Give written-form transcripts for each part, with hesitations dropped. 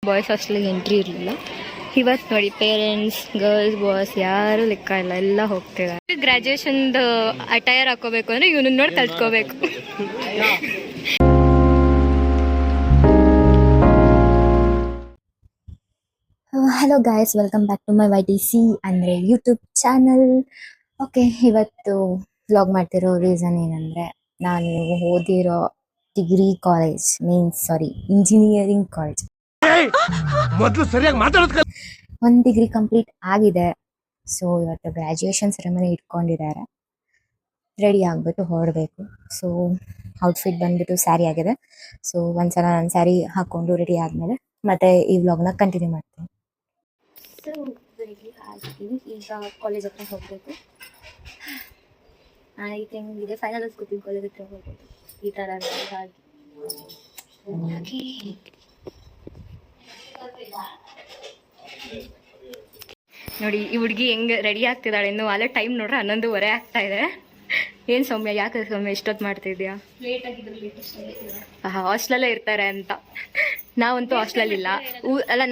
Boys ಹಾಸ್ಟೆಲ್ಗೆ entry ಇರಲಿಲ್ಲ. ಇವತ್ತು ನೋಡಿ ಪೇರೆಂಟ್ಸ್, ಗರ್ಲ್ಸ್, ಬಾಯ್ಸ್ ಯಾರು ಲೆಕ್ಕ ಇಲ್ಲ, ಎಲ್ಲ ಹೋಗ್ತಿದ್ದಾರೆ. ಗ್ರ್ಯಾಜುಯೇಷನ್ದು ಅಟೈರ್ ಹಾಕೋಬೇಕು ಅಂದರೆ ಇವನು ನೋಡಿ ಕಲ್ತ್ಕೋಬೇಕು. Hello guys, welcome back to my YTC ಅಂದರೆ ಯೂಟ್ಯೂಬ್ ಚಾನಲ್. ಓಕೆ, ಇವತ್ತು ವ್ಲಾಗ್ ಮಾಡ್ತಿರೋ ರೀಸನ್ ಏನಂದರೆ, ನಾನು ಓದಿರೋ ಡಿಗ್ರಿ ಕಾಲೇಜ್ ಇಂಜಿನಿಯರಿಂಗ್ ಕಾಲೇಜ್ ಮೊದಲು ಸರಿಯಾಗಿ ಮಾತಾಡೋದು. 1 ಡಿಗ್ರಿ ಕಂಪ್ಲೀಟ್ ಆಗಿದೆ. ಸೊ ಇವತ್ತು ಗ್ರ್ಯಾಜುಯೇಷನ್ ಸೆರೆಮನಿ ಇಟ್ಕೊಂಡಿದ್ದಾರೆ. ರೆಡಿ ಆಗಿಬಿಟ್ಟು ಹೊರಡಬೇಕು. ಸೊ ಔಟ್ಫಿಟ್ ಬಂದ್ಬಿಟ್ಟು ಸ್ಯಾರಿ ಆಗಿದೆ. ಸೊ ಒಂದ್ಸಲ ನಾನು ಸ್ಯಾರಿ ಹಾಕ್ಕೊಂಡು ರೆಡಿ ಆದಮೇಲೆ ಮತ್ತೆ ಈ ವ್ಲಾಗ್ನ ಕಂಟಿನ್ಯೂ ಮಾಡ್ತೀನಿ. ಸೊ ರೆಡಿ ಆಗಿದ್ದೀನಿ, ಈಗ ಕಾಲೇಜ್ ಹತ್ರ ಹೋಗಬೇಕು. ಐ ಥಿಂಕ್ ಇದೆ ಫೈನಲ್ ಕೂತಿದ್ದು ಕಾಲೇಜ್ ಹತ್ರ ಹೋಗ್ಬೇಕು. ಈ ಥರ ನೋಡಿ ಈ ಹುಡುಗಿ ಹೆಂಗೆ ರೆಡಿ ಆಗ್ತಿದ್ದಾಳೆ. ಇನ್ನು ಅಲ್ಲೇ ಟೈಮ್ ನೋಡ್ರೆ 11:30 ಆಗ್ತಾ ಇದೆ. ಏನು ಸೌಮ್ಯ, ಯಾಕೆ ಸೌಮ್ಯ ಇಷ್ಟೊತ್ತು ಮಾಡ್ತಿದ್ಯಾ? ಹಾಸ್ಟೆಲಲ್ಲೇ ಇರ್ತಾರೆ ಅಂತ. ನಾವಂತೂ ಹಾಸ್ಟೆಲಲ್ಲಿಲ್ಲ.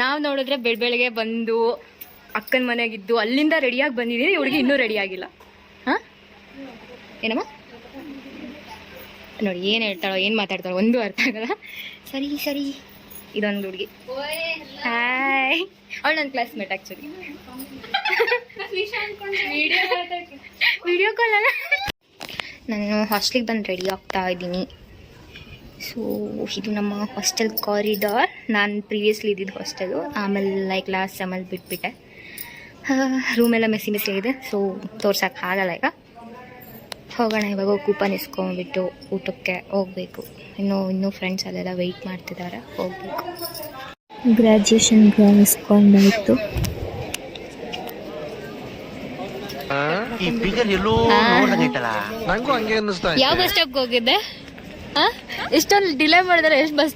ನಾವು ನೋಡಿದ್ರೆ ಬೆಳಗ್ಗೆ ಬಂದು ಅಕ್ಕನ ಮನೆಗಿದ್ದು ಅಲ್ಲಿಂದ ರೆಡಿಯಾಗಿ ಬಂದಿದ್ದೀನಿ. ಹುಡುಗಿ ಇನ್ನೂ ರೆಡಿ ಆಗಿಲ್ಲ. ಹಾಂ ಏನಮ್ಮ ನೋಡಿ ಏನು ಹೇಳ್ತಾಳೋ, ಏನು ಮಾತಾಡ್ತಾಳೋ ಒಂದು ಅರ್ಥ ಆಗಲ್ಲ. ಸರಿ ಇದೊಂದು ಹುಡುಗಿ. ಹಾಯ್, ಅವಳು ನನ್ನ ಕ್ಲಾಸ್ಮೇಟ್ ಆ್ಯಕ್ಚುಲಿ. ವಿಡಿಯೋ ಕಾಲ್ ಅಲ್ಲ. ನಾನು ಹಾಸ್ಟೆಲಿಗೆ ಬಂದು ರೆಡಿ ಆಗ್ತಾ ಇದ್ದೀನಿ. ಸೊ ಇದು ನಮ್ಮ ಹಾಸ್ಟೆಲ್ ಕಾರಿಡಾರ್. ನಾನು ಪ್ರೀವಿಯಸ್ಲಿ ಇದ್ದಿದ್ದು ಹಾಸ್ಟೆಲು, ಆಮೇಲೆ ಕ್ಲಾಸ್ ಆಮೇಲೆ ಬಿಟ್ಬಿಟ್ಟೆ. ರೂಮೆಲ್ಲ ಮೆಸ್ಸಿ ಆಗಿದೆ. ಸೊ ತೋರ್ಸೋಕ್ಕೆ ಆಗಲ್ಲ. ಈಗ ಹೋಗೋಣ. ಇವಾಗ ಕೂಪನ್ ಇಸ್ಕೊಂಡ್ಬಿಟ್ಟು ಊಟಕ್ಕೆ ಹೋಗಬೇಕು. ಇನ್ನೂ ಫ್ರೆಂಡ್ಸ್ ಅಲ್ಲೆಲ್ಲ ವೆಯ್ಟ್ ಮಾಡ್ತಿದ್ದಾರೆ, ಹೋಗ್ಬೇಕು. ಗ್ರ್ಯಾಜುಯೇಷನ್ ಇಸ್ಕೊಂಡಾಯಿತು. ಯಾವ ಬಸ್ ಸ್ಟಾಪ್ಗೆ ಹೋಗಿದ್ದೆ? ಇಷ್ಟೊಂದು ಡಿಲೇ ಮಾಡಿದ್ರೆ ಎಷ್ಟು ಬಸ್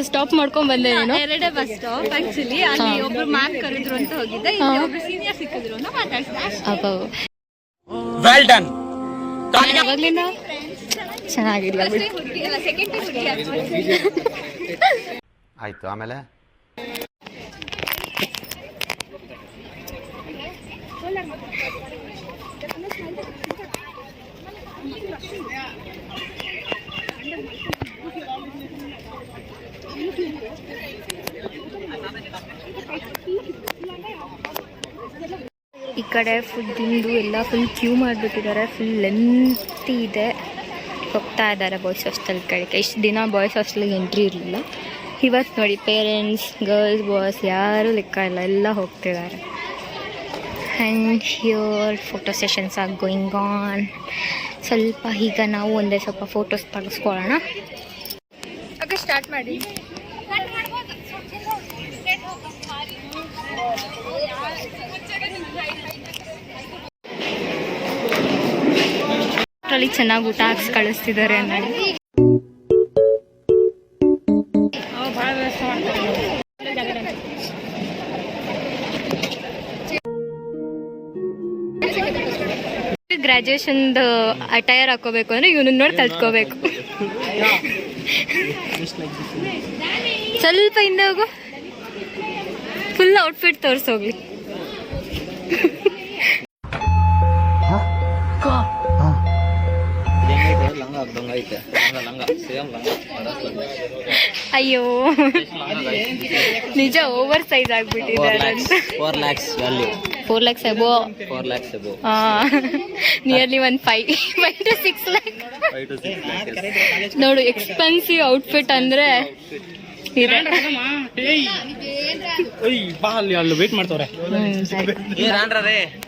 ಸ್ಟಾಪ್ ಮಾಡ್ಕೊಂಡ್ ಬಂದೆ ನೀನು? 2 ಬಸ್ ಸ್ಟಾಪ್ ಆಕ್ಚುಲಿ. ಅಲ್ಲಿ ಒಬ್ರು ಮ್ಯಾಮ್ ಕರೆದ್ರು ಅಂತ ಹೋಗಿದ್ದೆ, ಒಬ್ರು ಸೀನಿಯರ್ ಸಿಕ್ಕಿದ್ರು ಅಂತ ಮಾತಾಡ್ಸಿದೆ. ಯಾವಾಗ್ಲಿಂದ ಚೆನ್ನಾಗಿಲ್ಲ. ಆಯ್ತು, ಆಮೇಲೆ ಈ ಕಡೆ ಫುಡ್ಡಿಂದು ಎಲ್ಲ ಫುಲ್ ಕ್ಯೂ ಮಾಡಿಬಿಟ್ಟಿದ್ದಾರೆ. ಫುಲ್ ಲೆಂತಿ ಇದೆ. ಹೋಗ್ತಾ ಇದ್ದಾರೆ ಬಾಯ್ಸ್ ಹಾಸ್ಟೆಲ್ ಕಡೆಗೆ. ಇಷ್ಟು ದಿನ ಬಾಯ್ಸ್ ಹಾಸ್ಟೆಲ್ಗೆ ಎಂಟ್ರಿ ಇರಲಿಲ್ಲ. ಇವತ್ತು ನೋಡಿ ಪೇರೆಂಟ್ಸ್, ಗರ್ಲ್ಸ್, ಬಾಯ್ಸ್ ಯಾರು ಲೆಕ್ಕ ಇಲ್ಲ, ಎಲ್ಲ ಹೋಗ್ತಿದ್ದಾರೆ. And here photo sessions are going on. ಸ್ವಲ್ಪ ಈಗ ನಾವು ಸ್ವಲ್ಪ ಫೋಟೋಸ್ ತೆಗೆಸ್ಕೊಳ್ಳೋಣ. ಓಕೆ, ಸ್ಟಾರ್ಟ್ ಮಾಡಿ. ಅಲ್ಲಿ ಚೆನ್ನಾಗಿ ಊಟ ಹಾಕ್ಸಿ ಕಳಿಸ್ತಿದ್ದಾರೆ ನೋಡಿ. ಗ್ರ್ಯಾಜುಯೇಷನ್ದು ಅಟೈರ್ ಹಾಕೋಬೇಕು ಅಂದರೆ ಇವನು ನೋಡಿ ಕಲ್ತ್ಕೋಬೇಕು. ಸ್ವಲ್ಪ ಹಿಂದೆ ಹೋಗು, ಫುಲ್ ಔಟ್ಫಿಟ್ ತೋರಿಸೋಗ್ಲಿ. ಅಯ್ಯೋ, ನಿಜ ಓವರ್ ಸೈಜ್ ಆಗ್ಬಿಟ್ಟಿದ್ದಾರೆ. 4 lakhs value. 4 lakhs above. 4 lakhs above. Nearly 5 to 6 lakh. ನೋಡು, ಎಕ್ಸ್ಪೆನ್ಸಿವ್ ಔಟ್ಫಿಟ್ ಅಂದ್ರೆ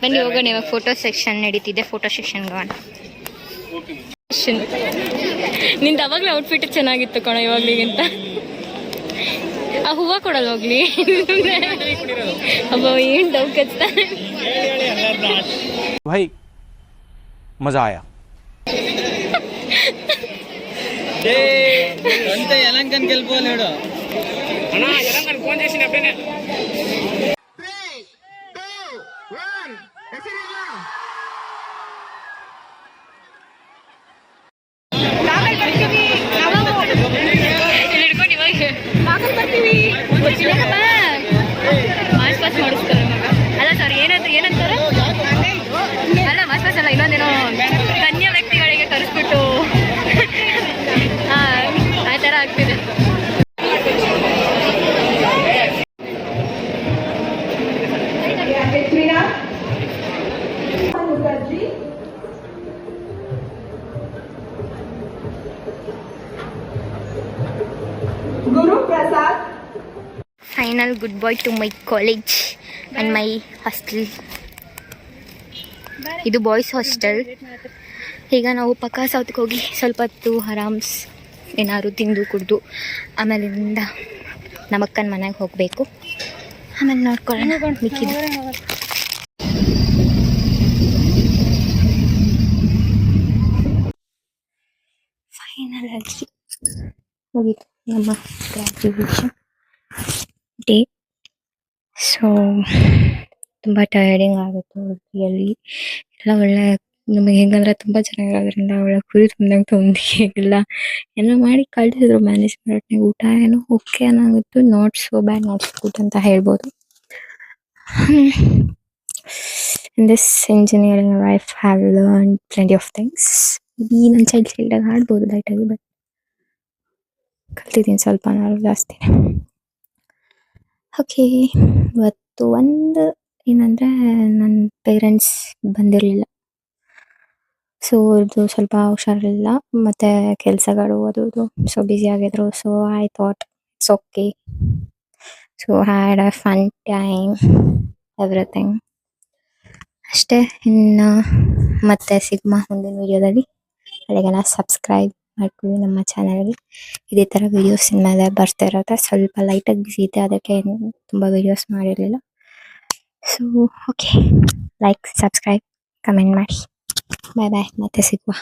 ಬನ್ನಿ ಹೋಗೋಣ. ಇವಾಗ ಫೋಟೋ ಸೆಕ್ಷನ್ ನಡೀತಿದೆ. ಫೋಟೋ ಸೆಕ್ಷನ್ ನಿಂದ ಅವಾಗಲೇ ಔಟ್ಫಿಟ್ ಚೆನ್ನಾಗಿತ್ತು ಕಣೋ ಇವಾಗ್ಲಿಗಿಂತ. ಆ ಹೂವು ಕೊಡಲ್ಲ ಹೋಗ್ಲಿ. ಅಬ್ಬ ಏನ್ ಡೌಟ್ ಕಚ್ತಾನೆ. ಭಾಯ್ ಮಜಾ ಆಯಾ. ಯಲಂಕನ್ ಗೆಲ್ಬೋಲ್ ಹೇಳು. ಫೋನ್ చేసి అప్పుడే. 3, 2, 1 ಎಸಿರಿಲ್ಲ. ಬರ್ತೀವಿ. Final good bye to my college and my hostel. ಇದು ಬಾಯ್ಸ್ ಹಾಸ್ಟೆಲ್. ಈಗ ನಾವು ಪಕ್ಕ ಸೌತ್ಗೆ ಹೋಗಿ ಸ್ವಲ್ಪ ಹೊತ್ತು ಆರಾಮ್ಸ್ ಏನಾದ್ರು ತಿಂದು ಕುಡಿದು ಆಮೇಲಿಂದ ನಮ್ಮ ಅಕ್ಕನ ಮನೆಗೆ ಹೋಗಬೇಕು. ಆಮೇಲೆ ನೋಡ್ಕೊಳ್ಳೋಣ ಮಿಕ್ಕಿದ್ದು. ಫೈನಲ್ ಆಗಿ ಹೋಗಿತ್ತು ನಮ್ಮ ಗ್ರ್ಯಾಜುಯೇಷನ್ ಡೇ. ಸೊ ತುಂಬ ಟಯರ್ಡಿಂಗ್ ಆಗುತ್ತೆ ರಿಯಲಿ. ಎಲ್ಲ ಒಳ್ಳೆ ನಮಗೆ ಹೆಂಗಂದ್ರೆ ತುಂಬ ಚೆನ್ನಾಗಿರೋದ್ರಿಂದ ಒಳ್ಳೆ ಕುರಿ ತುಂಬ್ದಂಗೆ ತೊಂದಿ ಎಲ್ಲ ಮಾಡಿ ಕಳಿಸಿದ್ರು ಮ್ಯಾನೇಜ್ಮೆಂಟ್ನಾಗ. ಊಟ ಏನೋ ಓಕೆ ಅನ್ನೋದು, not so bad, not so good ಅಂತ ಹೇಳ್ಬೋದು. In this engineering life have learn plenty of things. ಈ ನನ್ನ ಚೈಲ್ಡಾಗ ಆಡ್ಬೋದು ಲೈಟಾಗಿ, ಬಟ್ ಕಲ್ತಿದ್ದೀನಿ ಸ್ವಲ್ಪ, ನಾನು ಜಾಸ್ತಿ. ಓಕೆ, ಇವತ್ತು ಒಂದು ಏನಂದರೆ ನನ್ನ ಪೇರೆಂಟ್ಸ್ ಬಂದಿರಲಿಲ್ಲ. ಸೊ ಅವ್ರದ್ದು ಸ್ವಲ್ಪ ಹುಷಾರಿಲ್ಲ ಮತ್ತು ಕೆಲಸಗಳು ಅದು ಸೊ ಬ್ಯುಸಿ ಆಗಿದ್ರು. So I thought it's okay. So had a fun time everything ಅಷ್ಟೇ. ಇನ್ನು ಮತ್ತೆ ಸಿಗ್ಮಾ ಮುಂದಿನ ವೀಡಿಯೋದಲ್ಲಿ. ಅಲ್ಲಿಗೆಲ್ಲ ಸಬ್ಸ್ಕ್ರೈಬ್ ಮಾಡ್ಕೊಳ್ಳಿ ನಮ್ಮ ಚಾನಲ್ಗೆ. ಇದೇ ಥರ ವೀಡಿಯೋಸ್ ಇನ್ಮೇಲೆ ಬರ್ತಾ ಇರುತ್ತೆ. ಸ್ವಲ್ಪ ಲೈಟಾಗಿ ಬಿಸಿ ಇದೆ, ಅದಕ್ಕೆ ತುಂಬ ವೀಡಿಯೋಸ್ ಮಾಡಿರಲಿಲ್ಲ. So okay, like, subscribe, comment ಮಾಡಿ. ಬಾಯ್ ಬಾಯ್, ಮತ್ತೆ ಸಿಗುವ.